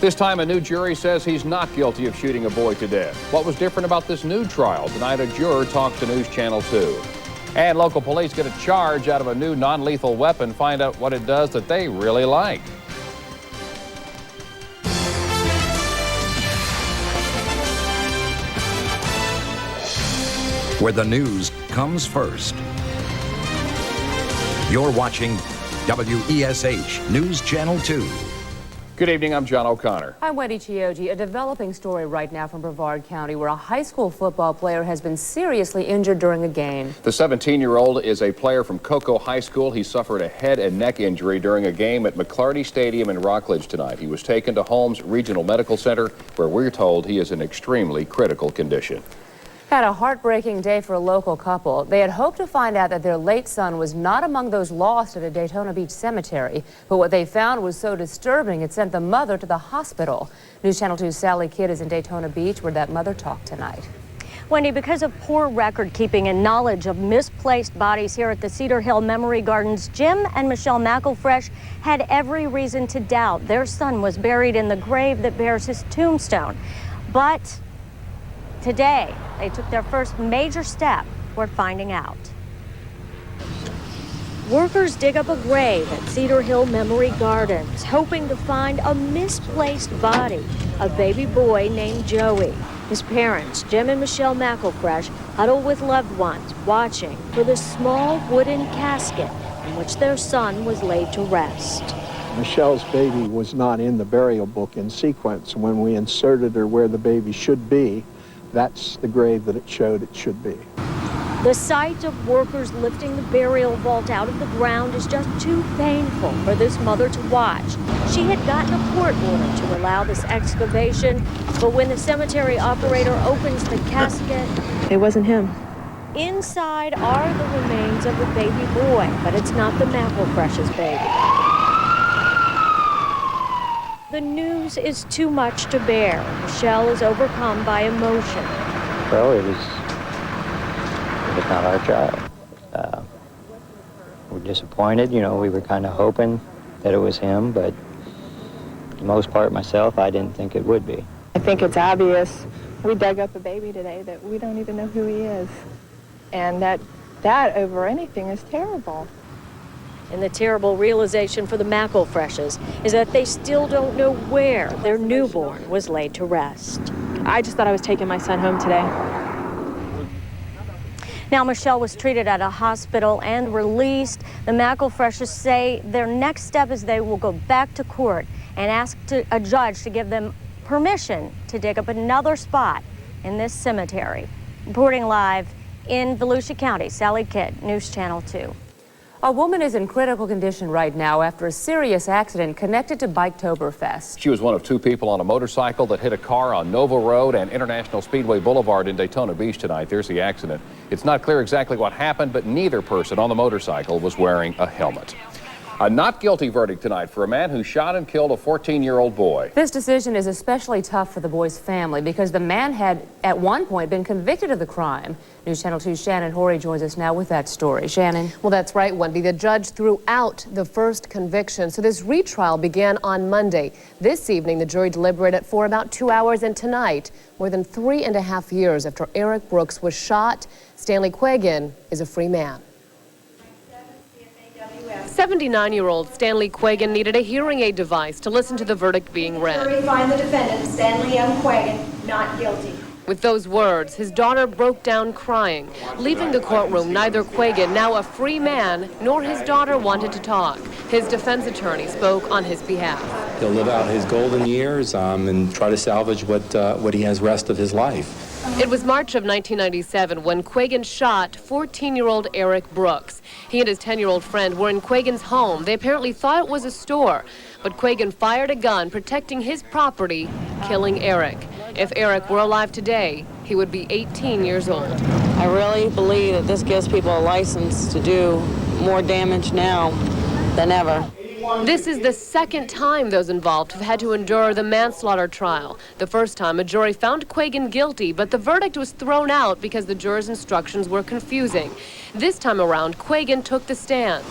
This time, a new jury says he's not guilty of shooting a boy to death. What was different about this new trial? Tonight, a juror talked to News Channel 2. And local police get a charge out of a new non-lethal weapon. Find out what it does that they really like. Where the news comes first. You're watching WESH News Channel 2. Good evening, I'm John O'Connor. I'm Wendy Chioji. A developing story right now from Brevard County where a high school football player has been seriously injured during a game. The 17-year-old is a player from Cocoa High School. He suffered a head and neck injury during a game at McClarty Stadium in Rockledge tonight. He was taken to Holmes Regional Medical Center, where we're told he is in extremely critical condition. Had a heartbreaking day for a local couple. They had hoped to find out that their late son was not among those lost at a Daytona Beach cemetery, but what they found was so disturbing it sent the mother to the hospital. News Channel 2's Sally Kidd is in Daytona Beach where that mother talked tonight. Wendy, because of poor record keeping and knowledge of misplaced bodies here at the Cedar Hill Memory Gardens, Jim and Michelle McElfresh had every reason to doubt their son was buried in the grave that bears his tombstone. But today, they took their first major step toward finding out. Workers dig up a grave at Cedar Hill Memory Gardens, hoping to find a misplaced body, a baby boy named Joey. His parents, Jim and Michelle McElfresh, huddle with loved ones, watching for the small wooden casket in which their son was laid to rest. Michelle's baby was not in the burial book in sequence. When we inserted her where the baby should be, that's the grave that it showed it should be. The sight of workers lifting the burial vault out of the ground is just too painful for this mother to watch. She had gotten a court order to allow this excavation, but when the cemetery operator opens the casket, it wasn't him. Inside are the remains of a baby boy, but it's not the McElfresh's baby. The news is too much to bear. Michelle is overcome by emotion. Well, it was not our child. We're disappointed. You know, we were kind of hoping that it was him, but for the most part, myself, I didn't think it would be. I think it's obvious. We dug up a baby today that we don't even know who he is. And that over anything is terrible. And the terrible realization for the McElfreshes is that they still don't know where their newborn was laid to rest. I just thought I was taking my son home today. Now, Michelle was treated at a hospital and released. The McElfreshes say their next step is they will go back to court and ask a judge to give them permission to dig up another spot in this cemetery. Reporting live in Volusia County, Sally Kidd, News Channel 2. A woman is in critical condition right now after a serious accident connected to Biketoberfest. She was one of two people on a motorcycle that hit a car on Nova Road and International Speedway Boulevard in Daytona Beach tonight. There's the accident. It's not clear exactly what happened, but neither person on the motorcycle was wearing a helmet. A not guilty verdict tonight for a man who shot and killed a 14-year-old boy. This decision is especially tough for the boy's family because the man had at one point been convicted of the crime. News Channel 2's Shannon Horry joins us now with that story. Shannon. Well, that's right, Wendy. The judge threw out the first conviction, so this retrial began on Monday. This evening, the jury deliberated for about 2 hours, and tonight, more than 3.5 years after Eric Brooks was shot, Stanley Quagan is a free man. 79-year-old Stanley Quagan needed a hearing aid device to listen to the verdict being read. The jury find the defendant, Stanley M. Quagan, not guilty. With those words, his daughter broke down crying. Leaving the courtroom, neither Quagan, now a free man, nor his daughter wanted to talk. His defense attorney spoke on his behalf. He'll live out his golden years and try to salvage what he has rest of his life. It was March of 1997 when Quagan shot 14-year-old Eric Brooks. He and his 10-year-old friend were in Quagan's home. They apparently thought it was a store, but Quagan fired a gun protecting his property, killing Eric. If Eric were alive today, he would be 18 years old. I really believe that this gives people a license to do more damage now than ever. This is the second time those involved have had to endure the manslaughter trial. The first time, a jury found Quagan guilty, but the verdict was thrown out because the jurors' instructions were confusing. This time around, Quagan took the stand.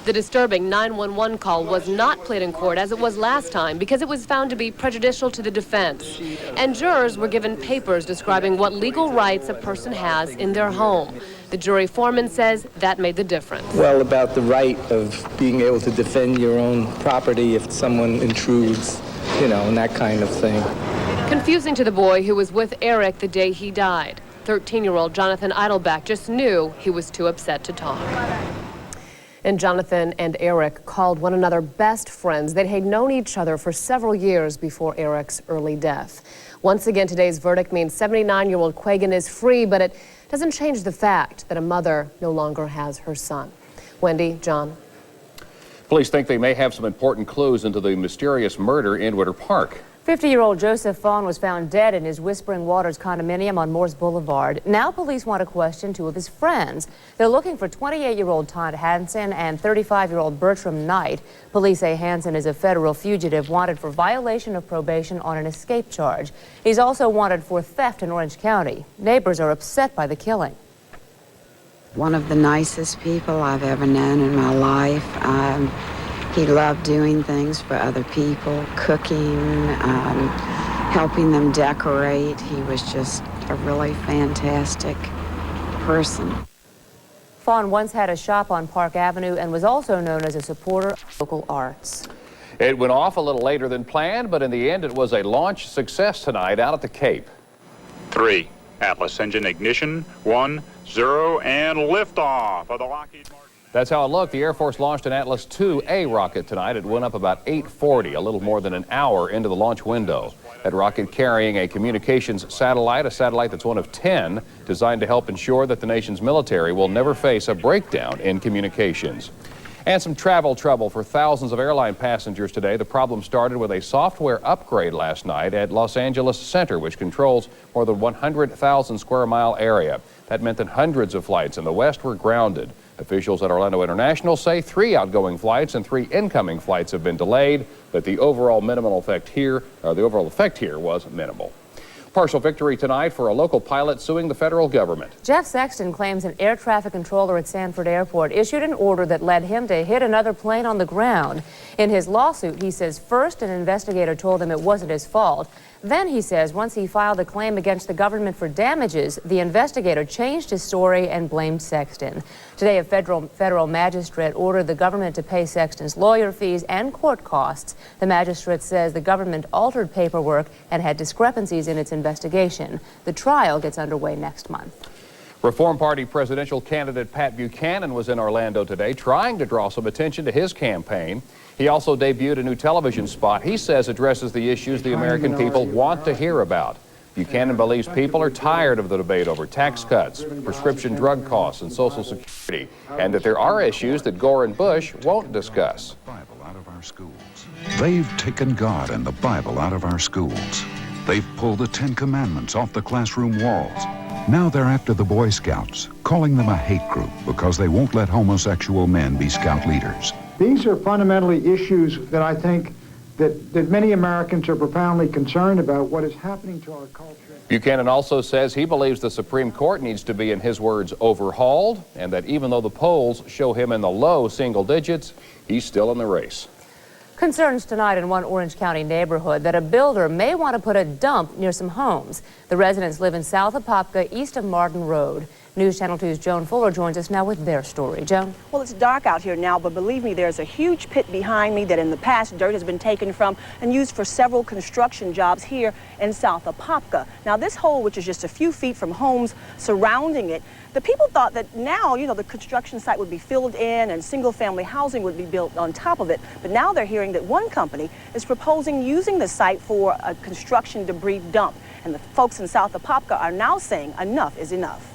The disturbing 911 call was not played in court as it was last time because it was found to be prejudicial to the defense. And jurors were given papers describing what legal rights a person has in their home. The jury foreman says that made the difference. Well, about the right of being able to defend your own property if someone intrudes, you know, and that kind of thing. Confusing to the boy who was with Eric the day he died. 13-year-old Jonathan Idleback just knew he was too upset to talk. And Jonathan and Eric called one another best friends. They had known each other for several years before Eric's early death. Once again, today's verdict means 79-year-old Quagan is free, but it doesn't change the fact that a mother no longer has her son. Wendy, John. Police think they may have some important clues into the mysterious murder in Winter Park. 50-year-old Joseph Fawn was found dead in his Whispering Waters condominium on Morse Boulevard. Now police want to question two of his friends. They're looking for 28-year-old Todd Hansen and 35-year-old Bertram Knight. Police say Hansen is a federal fugitive wanted for violation of probation on an escape charge. He's also wanted for theft in Orange County. Neighbors are upset by the killing. One of the nicest people I've ever known in my life. He loved doing things for other people, cooking, helping them decorate. He was just a really fantastic person. Fawn once had a shop on Park Avenue and was also known as a supporter of local arts. It went off a little later than planned, but in the end it was a launch success tonight out at the Cape. 3, Atlas engine ignition, 1, 0, and liftoff of the Lockheed Martin. That's how it looked. The Air Force launched an Atlas IIA rocket tonight. It went up about 8:40, a little more than an hour into the launch window. That rocket carrying a communications satellite, a satellite that's one of 10, designed to help ensure that the nation's military will never face a breakdown in communications. And some travel trouble for thousands of airline passengers today. The problem started with a software upgrade last night at Los Angeles Center, which controls more than 100,000 square mile area. That meant that hundreds of flights in the West were grounded. Officials at Orlando International say 3 outgoing flights and 3 incoming flights have been delayed, but the overall effect here was minimal. Partial victory tonight for a local pilot suing the federal government. Jeff Sexton claims an air traffic controller at Sanford Airport issued an order that led him to hit another plane on the ground. In his lawsuit, he says first an investigator told him it wasn't his fault. Then he says once he filed a claim against the government for damages, the investigator changed his story and blamed Sexton. Today, a federal magistrate ordered the government to pay Sexton's lawyer fees and court costs. The magistrate says the government altered paperwork and had discrepancies in its investigation. The trial gets underway next month. Reform Party presidential candidate Pat Buchanan was in Orlando today trying to draw some attention to his campaign. He also debuted a new television spot he says addresses the issues the American people want to hear about. Buchanan believes people are tired of the debate over tax cuts, prescription drug costs, and Social Security, and that there are issues that Gore and Bush won't discuss. They've taken God and the Bible out of our schools. They've pulled the 10 Commandments off the classroom walls. Now they're after the Boy Scouts, calling them a hate group because they won't let homosexual men be Scout leaders. These are fundamentally issues that I think that many Americans are profoundly concerned about what is happening to our culture. Buchanan also says he believes the Supreme Court needs to be, in his words, overhauled, and that even though the polls show him in the low single digits, he's still in the race. Concerns tonight in one Orange County neighborhood that a builder may want to put a dump near some homes. The residents live in south of Apopka, east of Martin Road. News Channel 2's Joan Fuller joins us now with their story. Joan? Well, it's dark out here now, but believe me, there's a huge pit behind me that in the past dirt has been taken from and used for several construction jobs here in South Apopka. Now, this hole, which is just a few feet from homes surrounding it, the people thought that now, you know, the construction site would be filled in and single-family housing would be built on top of it. But now they're hearing that one company is proposing using the site for a construction debris dump. And the folks in South Apopka are now saying enough is enough.